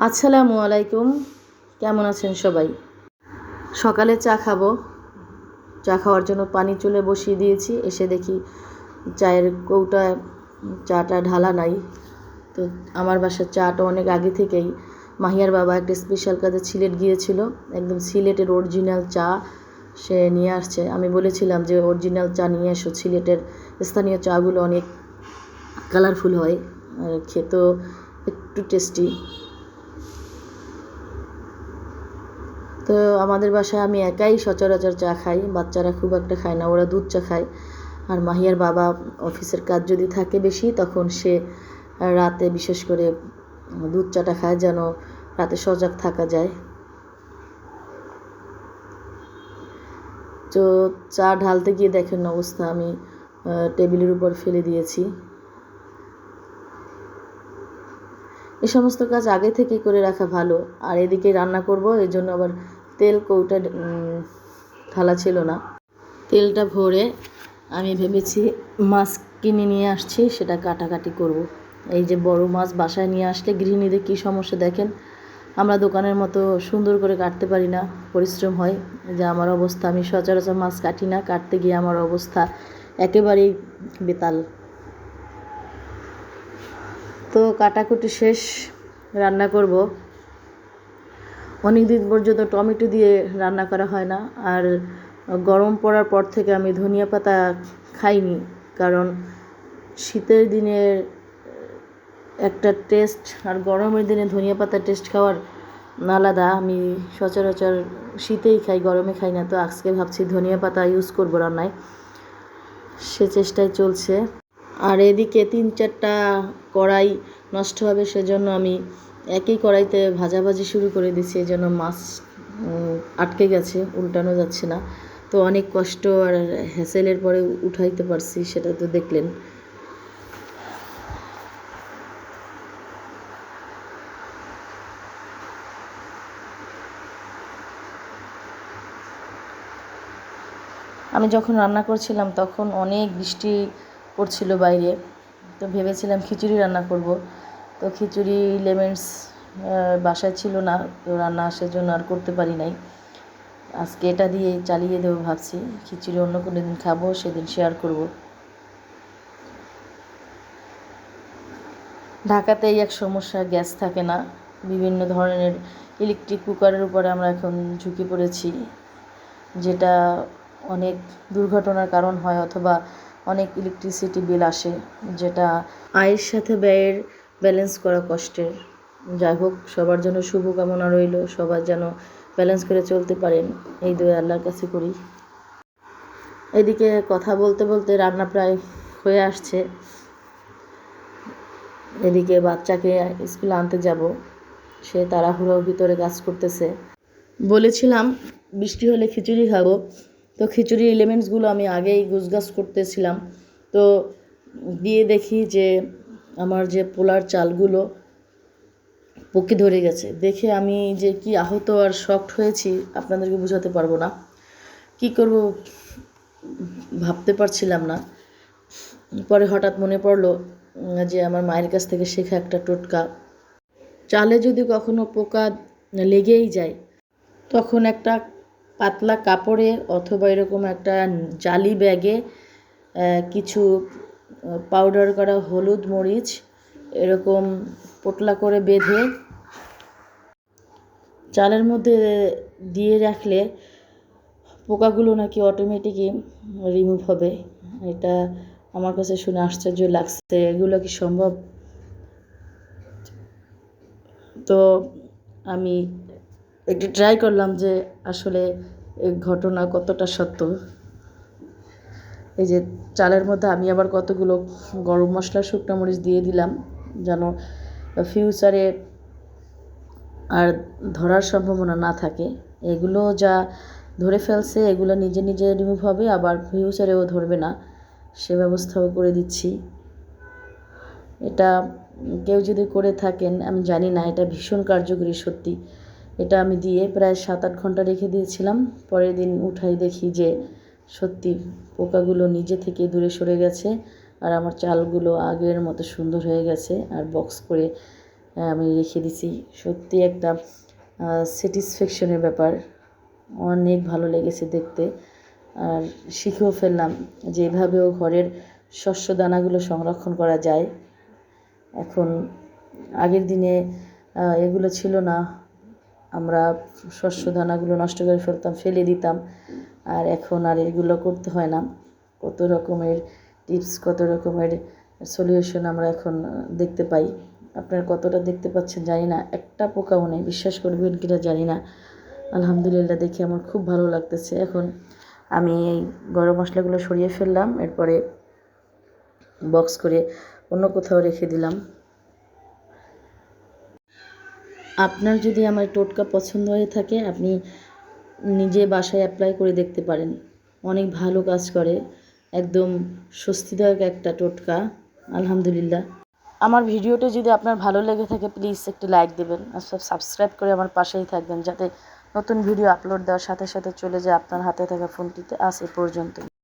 আসসালামু আলাইকুম। কেমন আছেন সবাই? সকালে চা খাবো। চা খাওয়ার জন্য পানি চুলে বসিয়ে দিয়েছি। এসে দেখি চায়ের কৌটায় চাটা ঢালা নাই। তো আমার বাসার চাটা অনেক আগে থেকেই মাহিয়ার বাবা একটা স্পেশাল কাজে সিলেট গিয়েছিল, একদম সিলেটের অরিজিনাল চা সে নিয়ে আসছে। আমি বলেছিলাম যে অরিজিনাল চা নিয়ে এসো, সিলেটের স্থানীয় চাগুলো অনেক কালারফুল হয় আর খেতেও একটু টেস্টি। তো আমাদের বাসায় আমি একাই সচরাচর চা খাই, বাচ্চারা খুব একটা খায় না, ওরা দুধ চা খায়। আর মাহিয়ার বাবা অফিসের কাজ যদি থাকে বেশি তখন সে রাতে বিশেষ করে দুধ চাটা খায় যেন রাতে সজাগ থাকা যায়। তো চা ঢালতে গিয়ে দেখেন অবস্থা, আমি টেবিলের উপর ফেলে দিয়েছি। এই সমস্ত কাজ আগে থেকে করে রাখা ভালো। আর এদিকে রান্না করব, এই জন্য আবার তেল কৌটা ঢালা ছিল না। তেলটা ভরে আমি ভেবেছি মাছ কিনে নিয়ে আসছি, সেটা কাটাকাটি করব। এই যে বড় মাছ বাসায় নিয়ে আসলে গৃহিণীদের কী সমস্যা দেখেন, আমরা দোকানের মতো সুন্দর করে কাটতে পারি না, পরিশ্রম হয়। যে আমার অবস্থা, আমি সচরাচর মাছ কাটি না, কাটতে গিয়ে আমার অবস্থা একেবারেই বেতাল। তো কাটাকুটি শেষ, রান্না করব। অনেক দিন পর্যন্ত টমেটো দিয়ে রান্না করা হয় না, আর গরম পড়ার পর থেকে আমি ধনিয়া পাতা খাইনি, কারণ শীতের দিনের একটা টেস্ট আর গরমের দিনে ধনিয়া পাতার টেস্ট খাওয়ার আলাদা। আমি সচরাচর শীতেই খাই, গরমে খাই না। তো আজকে ভাবছি ধনিয়া পাতা ইউজ করবো রান্নায়, সে চেষ্টায় চলছে। আর এদিকে 3-4টা কড়াই নষ্ট হবে, সেজন্য আমি একই কড়াইতে ভাজাভাজি শুরু করে দিচ্ছি। এই জন্য মাছ আটকে গেছে, উল্টানো যাচ্ছে না। তো অনেক কষ্ট আর হ্যাসেলের পরে উঠাইতে পারছি, সেটা তো দেখলেন। আমি যখন রান্না করছিলাম তখন অনেক বৃষ্টি পড়ছিল বাইরে, তো ভেবেছিলাম খিচুড়ি রান্না করব। তো খিচুড়ি লেমন্স বাসায় ছিল না, তো রান্না আসার জন্য আর করতে পারি নাই। আজকে এটা দিয়ে চালিয়ে দেবো ভাবছি। খিচুড়ি অন্য কোনো দিন খাবো, সেদিন শেয়ার করব। ঢাকাতে এই এক সমস্যা, গ্যাস থাকে না। বিভিন্ন ধরনের ইলেকট্রিক কুকারের উপরে আমরা এখন ঝুঁকে পড়েছি, যেটা অনেক দুর্ঘটনার কারণ হয়, অথবা অনেক ইলেকট্রিসিটি বিল আসে, যেটা আয়ের সাথে ব্যয়ের ব্যালেন্স করা কষ্টের। যাই হোক, সবার জন্য শুভকামনা রইল, সবার যেন ব্যালেন্স করে চলতে পারেন, এই দোয়া আল্লাহর কাছে করি। এদিকে কথা বলতে বলতে রান্না প্রায় হয়ে আসছে। এদিকে বাচ্চাকে স্কুলে আনতে যাব, সে তাড়াহুড়োর ভিতরে কাজ করতেছে। বলেছিলাম বৃষ্টি হলে খিচুড়ি খাবো, তো খিচুড়ির এলিমেন্টসগুলো আমি আগেই গুছগাছ করতেছিলাম। তো দিয়ে দেখি যে আমার যে পোলার চালগুলো পোকে ধরে গেছে। দেখে আমি যে কি আহত আর শকড হয়েছি আপনাদেরকে বোঝাতে পারবো না। কি করব ভাবতে পারছিলাম না। পরে হঠাৎ মনে পড়লো যে আমার মায়ের কাছ থেকে শেখা একটা টোটকা, চালে যদি কখনো পোকা লেগেই যায় তখন একটা পাতলা কাপড়ে অথবা এরকম একটা জালি ব্যাগে কিছু পাউডার করা হলুদ মরিচ এরকম পোটলা করে বেঁধে চালের মধ্যে দিয়ে রাখলে পোকাগুলো নাকি অটোমেটিকই রিমুভ হবে। এটা আমার কাছে শুনে আশ্চর্য লাগছে, এগুলো কি সম্ভব? তো আমি একটু ট্রাই করলাম যে আসলে এই ঘটনা কতটা সত্য। এই যে চালের মধ্যে আমি আবার কতগুলো গরম মশলা শুকনো মরিচ দিয়ে দিলাম, যেন ফিউচারে আর ধরার সম্ভাবনা না থাকে। এগুলো যা ধরে ফেলছে এগুলো নিজে নিজে রিমুভ হবে, আবার ফিউচারেও ধরবে না, সে ব্যবস্থাও করে দিচ্ছি। এটা কেউ যদি করে থাকেন আমি জানি না, এটা ভীষণ কার্যকরী সত্যি। এটা আমি দিয়ে প্রায় 7-8 ঘন্টা রেখে দিয়েছিলাম। পরের দিন উঠাই দেখি যে সত্যি পোকাগুলো নিজে থেকে দূরে সরে গেছে, আর আমার চালগুলো আগের মতো সুন্দর হয়ে গেছে। আর বক্স করে আমি রেখে দিছি। সত্যি একটা স্যাটিসফ্যাকশনের ব্যাপার, অনেক ভালো লেগেছে দেখতে। আর শিখেও ফেললাম যে এভাবেও ঘরের শস্য দানাগুলো সংরক্ষণ করা যায়। এখন আগের দিনে এগুলো ছিল না, আমরা শস্য দানাগুলো নষ্ট করে ফেলতাম, ফেলে দিতাম। আর এখন আর এগুলো করতে হয় না। কত রকমের টিপস, কত রকমের সলিউশন আমরা এখন দেখতে পাই। আপনারা কতটা দেখতে পাচ্ছেন জানি না, একটা পোকাও নেই, বিশ্বাস করবেন কিনা জানি না। আলহামদুলিল্লাহ, দেখে আমার খুব ভালো লাগতেছে। এখন আমি এই গরম মশলাগুলো সরিয়ে ফেললাম, এরপরে বক্স করে অন্য কোথাও রেখে দিলাম। আপনার যদি আমার টোটকা পছন্দ হয়ে থাকে, আপনি নিজে বাসায় অ্যাপ্লাই করে দেখতে পারেন। অনেক ভালো কাজ করে, একদম স্বস্তিদায়ক একটা টোটকা। আলহামদুলিল্লাহ। আমার ভিডিওটা যদি আপনার ভালো লেগে থাকে, প্লিজ একটি লাইক দেবেন আর সাবস্ক্রাইব করে আমার পাশেই থাকবেন, যাতে নতুন ভিডিও আপলোড দেওয়ার সাথে সাথে চলে যায় আপনার হাতে থাকা ফোনটিতে। আজ এ পর্যন্ত।